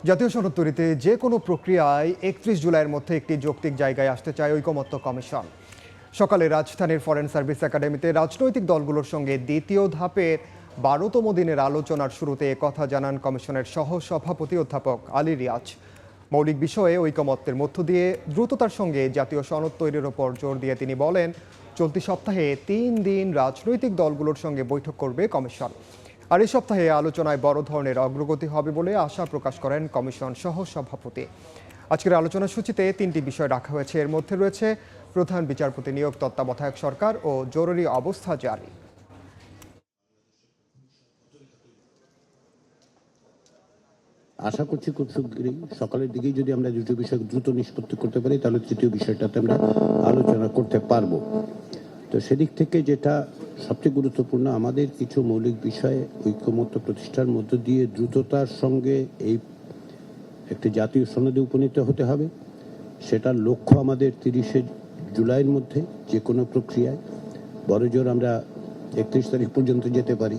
জাতীয় সনদ তৈরিতে যে কোনো প্রক্রিয়ায় ৩১ জুলাইয়ের মধ্যে একটি যৌক্তিক জায়গায় আসতে চায় ঐকমত্য কমিশন। সকালে রাজধানীর ফরেন সার্ভিস একাডেমিতে রাজনৈতিক দলগুলোর সঙ্গে দ্বিতীয় ধাপের ১২তম দিনের আলোচনার শুরুতে একথা জানান কমিশনের সহ সভাপতি অধ্যাপক আলী রিয়াজ। মৌলিক বিষয়ে ঐকমত্যের মধ্য দিয়ে দ্রুততার সঙ্গে জাতীয় সনদ তৈরির ওপর জোর দিয়ে তিনি বলেন, চলতি সপ্তাহে ৩ দিন রাজনৈতিক দলগুলোর সঙ্গে বৈঠক করবে কমিশন। আর এই সপ্তাহে আলোচনায় বড় ধরনের অগ্রগতি হবে বলে আশা প্রকাশ করেন কমিশন সহ সভাপতি। আজকের আলোচনা সূচিতে ৩টি বিষয় রাখা হয়েছে। এর মধ্যে রয়েছে প্রধান বিচারপতি নিয়োগ, তত্ত্বাবধায়ক সরকার ও জরুরি অবস্থা জারি। আশা করছি খুব শীঘ্রই সকালের দিকেই যদি আমরা দুটো বিষয় দ্রুত নিষ্পত্তি করতে পারি, তাহলে তৃতীয় বিষয়টাতে আমরা আলোচনা করতে পারবো। তো সেদিক থেকে যেটা সবচেয়ে গুরুত্বপূর্ণ, আমাদের কিছু মৌলিক বিষয়ে ঐকমত্য প্রতিষ্ঠার মধ্য দিয়ে দ্রুততার সঙ্গে এই একটি জাতীয় সনদে উপনীত হতে হবে। সেটার লক্ষ্য আমাদের ৩০শে জুলাইয়ের মধ্যে যে কোনো প্রক্রিয়ায়, বড়জোর আমরা ৩১ তারিখ পর্যন্ত যেতে পারি।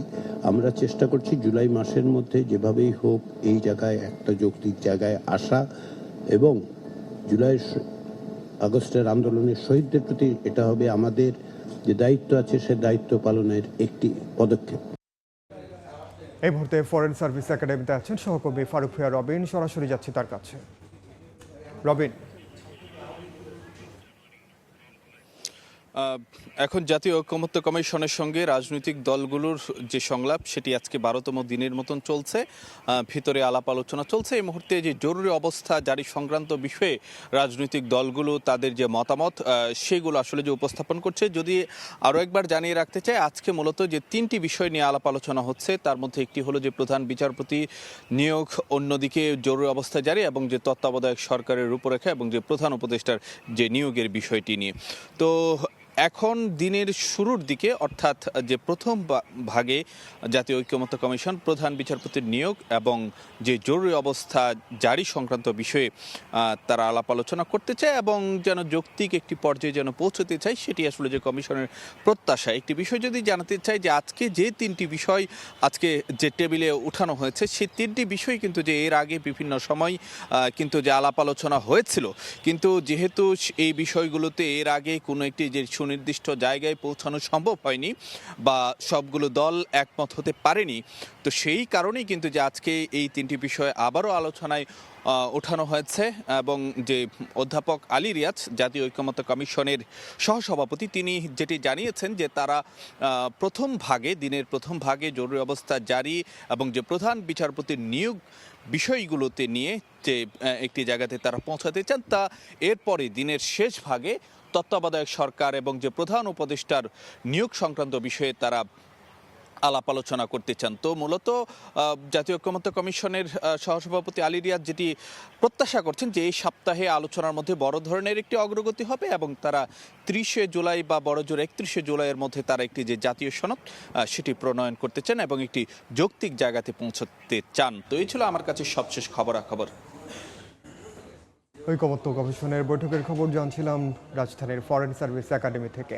আমরা চেষ্টা করছি জুলাই মাসের মধ্যে যেভাবেই হোক এই জায়গায় একটা যৌক্তিক জায়গায় আসা, এবং জুলাই আগস্টের আন্দোলনের শহীদদের প্রতি এটা হবে আমাদের যে দায়িত্ব আছে, সে দায়িত্ব পালনের একটি পদক্ষেপ। এই মুহূর্তে ফরেন সার্ভিস একাডেমিতে আছেন সহকর্মী ফারুক ভূঁইয়া রবিন। সরাসরি যাচ্ছি তার কাছে। রবিন, এখন জাতীয় ঐকমত্য কমিশনের সঙ্গে রাজনৈতিক দলগুলোর যে সংলাপ, সেটি আজকে ১২তম দিনের মতন চলছে। ভিতরে আলাপ আলোচনা চলছে। এই মুহূর্তে যে জরুরি অবস্থা জারি সংক্রান্ত বিষয়ে রাজনৈতিক দলগুলো তাদের যে মতামত, সেগুলো আসলে যে উপস্থাপন করছে। যদি আরও একবার জানিয়ে রাখতে চাই, আজকে মূলত যে ৩টি বিষয় নিয়ে আলাপ আলোচনা হচ্ছে, তার মধ্যে একটি হলো যে প্রধান বিচারপতি নিয়োগ, অন্যদিকে জরুরি অবস্থা জারি এবং যে তত্ত্বাবধায়ক সরকারের রূপরেখা এবং যে প্রধান উপদেষ্টার যে নিয়োগের বিষয়টি নিয়ে। তো এখন দিনের শুরুর দিকে, অর্থাৎ যে প্রথম ভাগে জাতীয় ঐকমত্য কমিশন প্রধান বিচারপতির নিয়োগ এবং যে জরুরি অবস্থা জারি সংক্রান্ত বিষয়ে তারা আলাপ আলোচনা করতে চায় এবং যেন যৌক্তিক একটি পর্যায়ে যেন পৌঁছতে চায়, সেটি আসলে যে কমিশনের প্রত্যাশা। একটি বিষয় যদি জানাতে চাই যে আজকে যে ৩টি বিষয় আজকে যে টেবিলে উঠানো হয়েছে, সেই ৩টি বিষয় কিন্তু যে এর আগে বিভিন্ন সময় কিন্তু যে আলাপ আলোচনা হয়েছিল, কিন্তু যেহেতু এই বিষয়গুলোতে এর আগে কোনো একটি যে সুনির্দিষ্ট জায়গায় পৌঁছানো সম্ভব হয়নি বা সবগুলো দল একমত হতে পারেনি, তো সেই কারণেই কিন্তু যে আজকে এই ৩টি বিষয় আবারও আলোচনায় ওঠানো হয়েছে। এবং যে অধ্যাপক আলী রিয়াজ, জাতীয় ঐকমত্য কমিশনের সহসভাপতি, তিনি যেটি জানিয়েছেন যে তারা দিনের প্রথম ভাগে জরুরি অবস্থা জারি এবং যে প্রধান বিচারপতির নিয়োগ বিষয়গুলোতে নিয়ে যে একটি জায়গাতে তারা পৌঁছাতে চান, তা এরপরে দিনের শেষ ভাগে তত্ত্বাবধায়ক সরকার এবং যে প্রধান উপদেষ্টার নিয়োগ সংক্রান্ত বিষয়ে তারা আলাপ আলোচনা করতে চান। তো মূলত জাতীয় ঐকমত্য কমিশনের সহসভাপতি আলী রিয়াজ যেটি প্রত্যাশা করছেন যে এই সপ্তাহে আলোচনার মধ্যে বড় ধরনের একটি অগ্রগতি হবে এবং তারা ৩০শে জুলাই বা বড়জোর ৩১শে জুলাইয়ের মধ্যে তারা একটি যে জাতীয় সনদ সেটি প্রণয়ন করতে চান এবং একটি যৌক্তিক জায়গাতে পৌঁছতে চান। তো এই ছিল আমার কাছে সবশেষ খবরাখবর। ঐকমত্য কমিশনের বৈঠকের খবর জানছিলাম রাজধানীর ফরেন সার্ভিস একাডেমি থেকে।